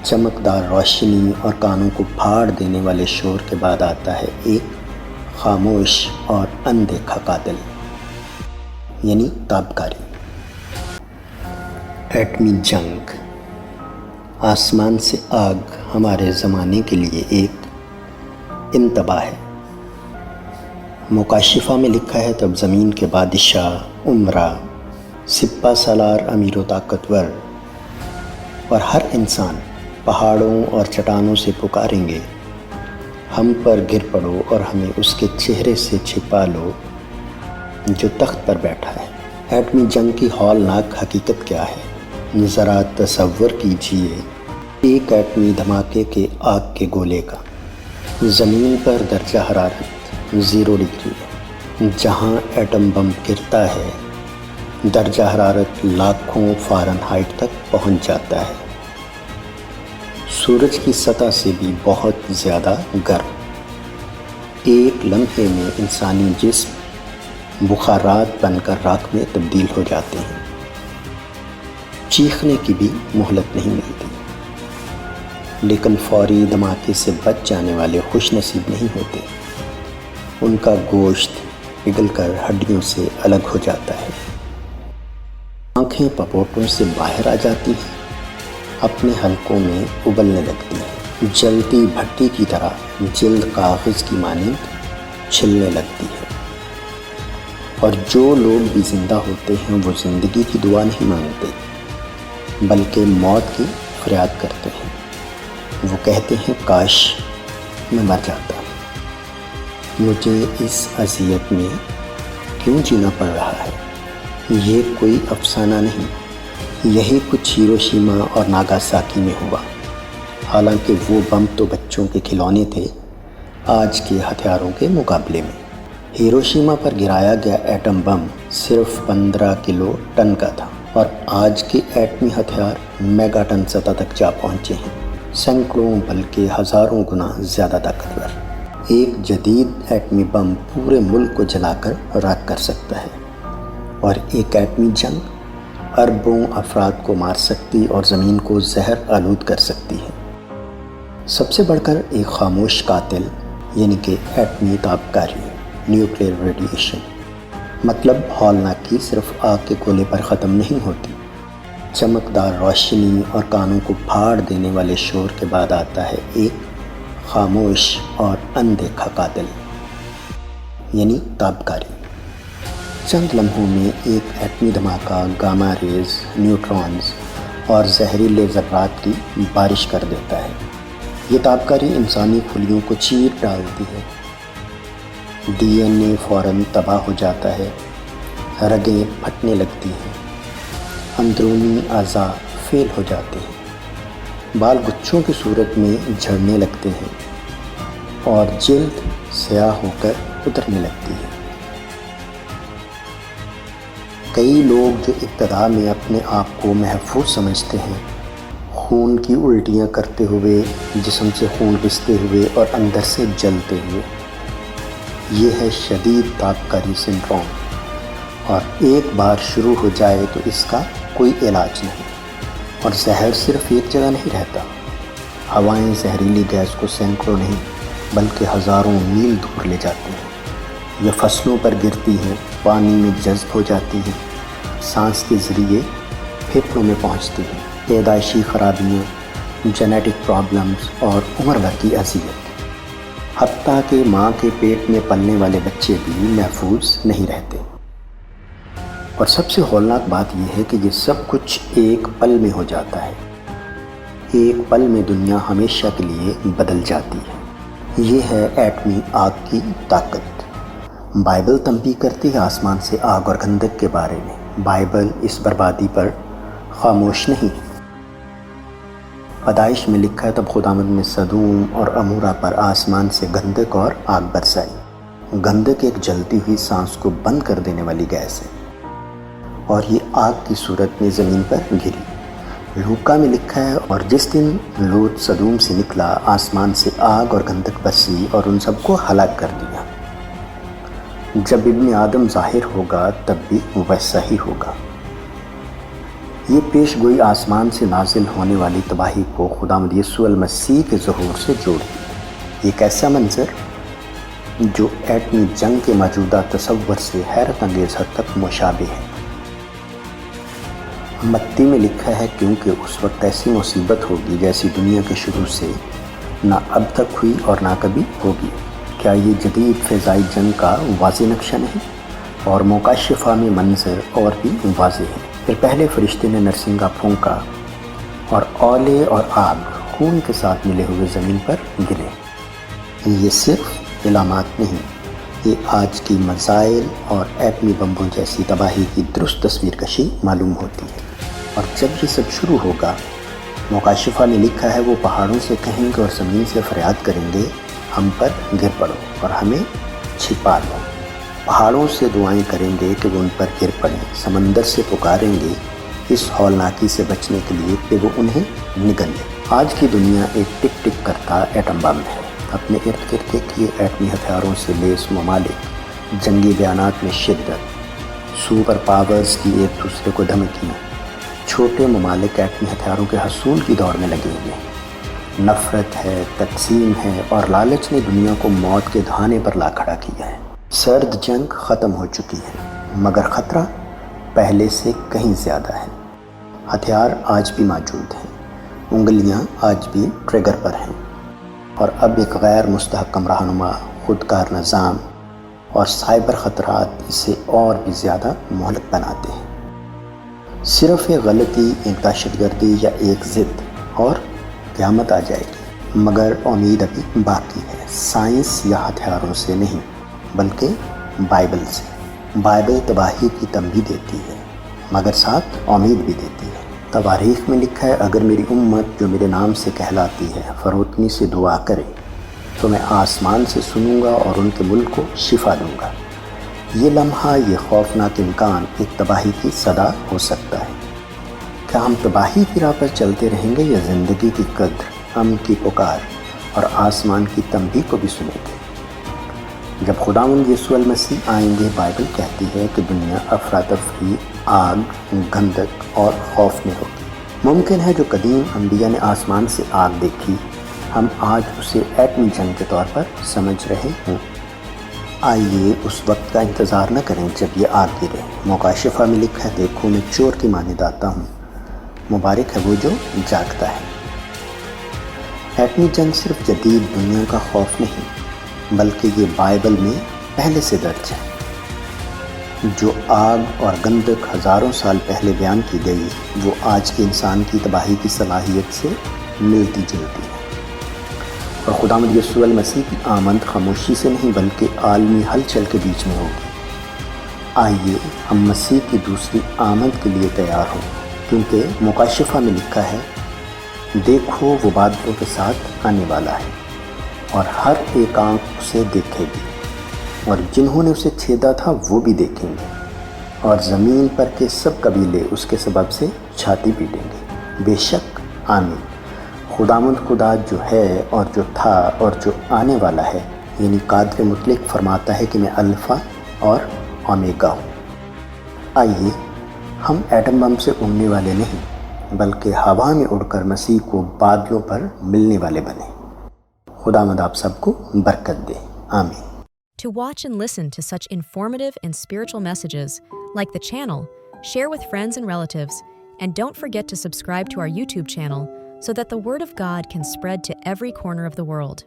چمکدار روشنی اور کانوں کو پھاڑ دینے والے شور کے بعد آتا ہے ایک خاموش اور اندیکھا قاتل، یعنی تابکاری۔ ایٹمی جنگ، آسمان سے آگ ہمارے زمانے کے لیے ایک انتباہ ہے۔ مکاشفہ میں لکھا ہے تب زمین کے بادشاہ، عمرہ، سپہ سالار، امیر و طاقتور اور ہر انسان پہاڑوں اور چٹانوں سے پکاریں گے، ہم پر گر پڑو اور ہمیں اس کے چہرے سے چھپا لو جو تخت پر بیٹھا ہے۔ ایٹمی جنگ کی ہولناک حقیقت کیا ہے؟ ذرا تصور کیجئے ایک ایٹمی دھماکے کے آگ کے گولے کا۔ زمین پر درجہ حرارت 0 ڈگری ہے، جہاں ایٹم بم گرتا ہے درجہ حرارت لاکھوں فارنہائٹ تک پہنچ جاتا ہے، سورج کی سطح سے بھی بہت زیادہ گرم۔ ایک لمحے میں انسانی جسم بخارات بن کر راکھ میں تبدیل ہو جاتے ہیں، چیخنے کی بھی مہلت نہیں ملتی۔ لیکن فوری دھماکے سے بچ جانے والے خوش نصیب نہیں ہوتے، ان کا گوشت پگھل کر ہڈیوں سے الگ ہو جاتا ہے، آنکھیں پپوٹوں سے باہر آ جاتی ہیں، اپنے حلقوں میں ابلنے لگتی ہیں، جلتی بھٹی کی طرح جلد کاغذ کی مانند چھلنے لگتی ہے۔ اور جو لوگ بھی زندہ ہوتے ہیں وہ زندگی کی دعا نہیں مانگتے بلکہ موت کی فریاد کرتے ہیں۔ وہ کہتے ہیں کاش میں مر جاتا، مجھے اس اذیت میں کیوں جینا پڑ رہا ہے؟ یہ کوئی افسانہ نہیں، یہی کچھ ہیروشیما اور ناگاساکی میں ہوا۔ حالانکہ وہ بم تو بچوں کے کھلونے تھے آج کے ہتھیاروں کے مقابلے میں۔ ہیروشیما پر گرایا گیا ایٹم بم صرف 15 کلو ٹن کا تھا، اور آج کے ایٹمی ہتھیار میگا ٹن سطح تک جا پہنچے ہیں، سینکڑوں بلکہ ہزاروں گنا زیادہ طاقتور۔ ایک جدید ایٹمی بم پورے ملک کو جلا کر راکھ کر سکتا ہے، اور ایک ایٹمی جنگ اربوں افراد کو مار سکتی اور زمین کو زہر آلود کر سکتی ہے۔ سب سے بڑھ کر ایک خاموش قاتل، یعنی کہ ایٹمی تابکاری، نیوکلیئر ریڈیشن۔ مطلب ہولناکی صرف آگ کے گولے پر ختم نہیں ہوتی، چمکدار روشنی اور کانوں کو پھاڑ دینے والے شور کے بعد آتا ہے ایک خاموش اور اندیکھا قاتل، یعنی تابکاری۔ چند لمحوں میں ایک ایٹمی دھماکہ گاما ریز، نیوٹرونز اور زہریلے ذرات کی بارش کر دیتا ہے۔ یہ تابکاری انسانی خلیوں کو چیر ڈالتی ہے، ڈی این اے فوراً تباہ ہو جاتا ہے، رگیں پھٹنے لگتی ہیں، اندرونی اعضاء فیل ہو جاتے ہیں، بال گچھوں کی صورت میں جھڑنے لگتے ہیں اور جلد سیاہ ہو کر اترنے لگتی ہے۔ کئی لوگ جو ابتدا میں اپنے آپ کو محفوظ سمجھتے ہیں، خون کی الٹیاں کرتے ہوئے، جسم سے خون رستے ہوئے اور اندر سے جلتے ہوئے، یہ ہے شدید تابکاری سنڈروم، اور ایک بار شروع ہو جائے تو اس کا کوئی علاج نہیں۔ اور زہر صرف ایک جگہ نہیں رہتا، ہوائیں زہریلی گیس کو سینکڑوں نہیں بلکہ ہزاروں میل دور لے جاتی ہیں۔ یہ فصلوں پر گرتی ہیں، پانی میں جذب ہو جاتی ہیں، سانس کے ذریعے پھیپھڑوں میں پہنچتی ہیں، پیدائشی خرابیاں، جینیٹک پرابلمز اور عمر بھر کی اذیت، حتیٰ کہ ماں کے پیٹ میں پلنے والے بچے بھی محفوظ نہیں رہتے۔ اور سب سے ہولناک بات یہ ہے کہ یہ سب کچھ ایک پل میں ہو جاتا ہے، ایک پل میں دنیا ہمیشہ کے لیے بدل جاتی ہے۔ یہ ہے ایٹمی آگ کی طاقت۔ بائبل تنبیہ کرتی ہے آسمان سے آگ اور گندک کے بارے میں۔ بائبل اس بربادی پر خاموش نہیں۔ پیدائش میں لکھا ہے تب خداوند نے سدوم اور عمورہ پر آسمان سے گندک اور آگ برسائی۔ گندک ایک جلتی ہوئی سانس کو بند کر دینے والی گیس ہے، اور یہ آگ کی صورت میں زمین پر گری۔ لوکا میں لکھا ہے اور جس دن لوط سدوم سے نکلا، آسمان سے آگ اور گندک برسی اور ان سب کو ہلاک کر دیا۔ جب ابن آدم ظاہر ہوگا تب بھی ویسا ہی ہوگا۔ یہ پیش گوئی آسمان سے نازل ہونے والی تباہی کو خداوند یسوع المسیح کے ظہور سے جوڑتی ہے۔ ایک ایسا منظر جو ایٹمی جنگ کے موجودہ تصور سے حیرت انگیز حد تک مشابہ ہے۔ متی میں لکھا ہے کیونکہ اس وقت ایسی مصیبت ہوگی جیسی دنیا کے شروع سے نہ اب تک ہوئی اور نہ کبھی ہوگی۔ کیا یہ جدید فضائی جنگ کا واضح نقشہ نہیں؟ اور مکاشفہ میں منظر اور بھی واضح ہے۔ پھر پہلے فرشتے نے نرسنگا پھونکا اور اولے اور آگ خون کے ساتھ ملے ہوئے زمین پر گرے۔ یہ صرف علامات نہیں، یہ آج کی میزائل اور ایٹمی بمبوں جیسی تباہی کی درست تصویر کشی معلوم ہوتی ہے۔ اور جب یہ سب شروع ہوگا، مکاشفہ میں لکھا ہے وہ پہاڑوں سے کہیں گے اور زمین سے فریاد کریں گے، ہم پر گر پڑو اور ہمیں چھپا لو۔ پہاڑوں سے دعائیں کریں گے کہ وہ ان پر گر پڑیں، سمندر سے پکاریں گے اس ہولناکی سے بچنے کے لیے کہ وہ انہیں نگل لے۔ آج کی دنیا ایک ٹک ٹک کرتا ایٹم بم ہے۔ اپنے ارد گرد دیکھیے، ایٹمی ہتھیاروں سے لیس ممالک، جنگی بیانات میں شدت، سپر پاورز کی ایک دوسرے کو دھمکیاں، چھوٹے ممالک ایٹمی ہتھیاروں کے حصول کی دوڑ میں لگے ہوئے ہیں۔ نفرت ہے، تقسیم ہے اور لالچ نے دنیا کو موت کے دھانے پر لا کھڑا کیا ہے۔ سرد جنگ ختم ہو چکی ہے، مگر خطرہ پہلے سے کہیں زیادہ ہے۔ ہتھیار آج بھی موجود ہیں، انگلیاں آج بھی ٹریگر پر ہیں، اور اب ایک غیر مستحکم رہنما، خودکار نظام اور سائبر خطرات اسے اور بھی زیادہ مہلک بناتے ہیں۔ صرف ایک غلطی، ایک دہشت گردی یا ایک ضد اور قیامت آ جائے گی، مگر امید ابھی باقی ہے۔ سائنس یا ہتھیاروں سے نہیں، بلکہ بائبل سے۔ بائبل تباہی کی تنبیہ دیتی ہے، مگر ساتھ امید بھی دیتی ہے۔ تواریخ میں لکھا ہے، اگر میری امت جو میرے نام سے کہلاتی ہے فروتنی سے دعا کرے تو میں آسمان سے سنوں گا اور ان کے ملک کو شفا دوں گا۔ یہ لمحہ، یہ خوفناک امکان ایک تباہی کی صدا ہو سکتا ہے۔ کیا ہم تباہی کی راہ پر چلتے رہیں گے یا زندگی کی قدر، امن کی پکار اور آسمان کی تنبیہ کو بھی سنیں گے؟ جب خداوند یسوع المسیح آئیں گے، بائبل کہتی ہے کہ دنیا افراتفری، آگ، گندک اور خوف میں ہوگی۔ ممکن ہے جو قدیم انبیاء نے آسمان سے آگ دیکھی، ہم آج اسے ایٹمی جنگ کے طور پر سمجھ رہے ہوں۔ آئیے اس وقت کا انتظار نہ کریں جب یہ آگ گرے۔ مکاشفہ میں لکھا ہے، دیکھو میں چور کی مانند آتا ہوں، مبارک ہے وہ جو جاگتا ہے۔ ایٹمی جنگ صرف جدید دنیا کا خوف نہیں، بلکہ یہ بائبل میں پہلے سے درج ہے۔ جو آگ اور گندک ہزاروں سال پہلے بیان کی گئی، وہ آج کے انسان کی تباہی کی صلاحیت سے ملتی جلتی ہے۔ اور خداوند یسوع المسیح کی آمد خاموشی سے نہیں بلکہ عالمی ہلچل کے بیچ میں ہوگی۔ آئیے ہم مسیح کی دوسری آمد کے لیے تیار ہوں، کیونکہ مکاشفہ میں لکھا ہے، دیکھو وہ بادلوں کے ساتھ آنے والا ہے اور ہر ایک آنکھ اسے دیکھے گی، اور جنہوں نے اسے چھیدا تھا وہ بھی دیکھیں گے، اور زمین پر کے سب قبیلے اس کے سبب سے چھاتی پیٹیں گے۔ بے شک، آمین۔ خداوند خدا جو ہے اور جو تھا اور جو آنے والا ہے، یعنی قادر مطلق فرماتا ہے کہ میں الفا اور اومیگا ہوں۔ آئیے ہم ایٹم بم سے اڑنے والے نہیں، بلکہ ہوا میں اڑ کر مسیح کو بادلوں پر ملنے والے بنیں۔ خداوند آپ سب کو برکت دے، آمین۔ To watch and listen to such informative and spiritual messages, like the channel, share with friends and relatives, and don't forget to subscribe to our YouTube channel so that the Word of God can spread to every corner of the world.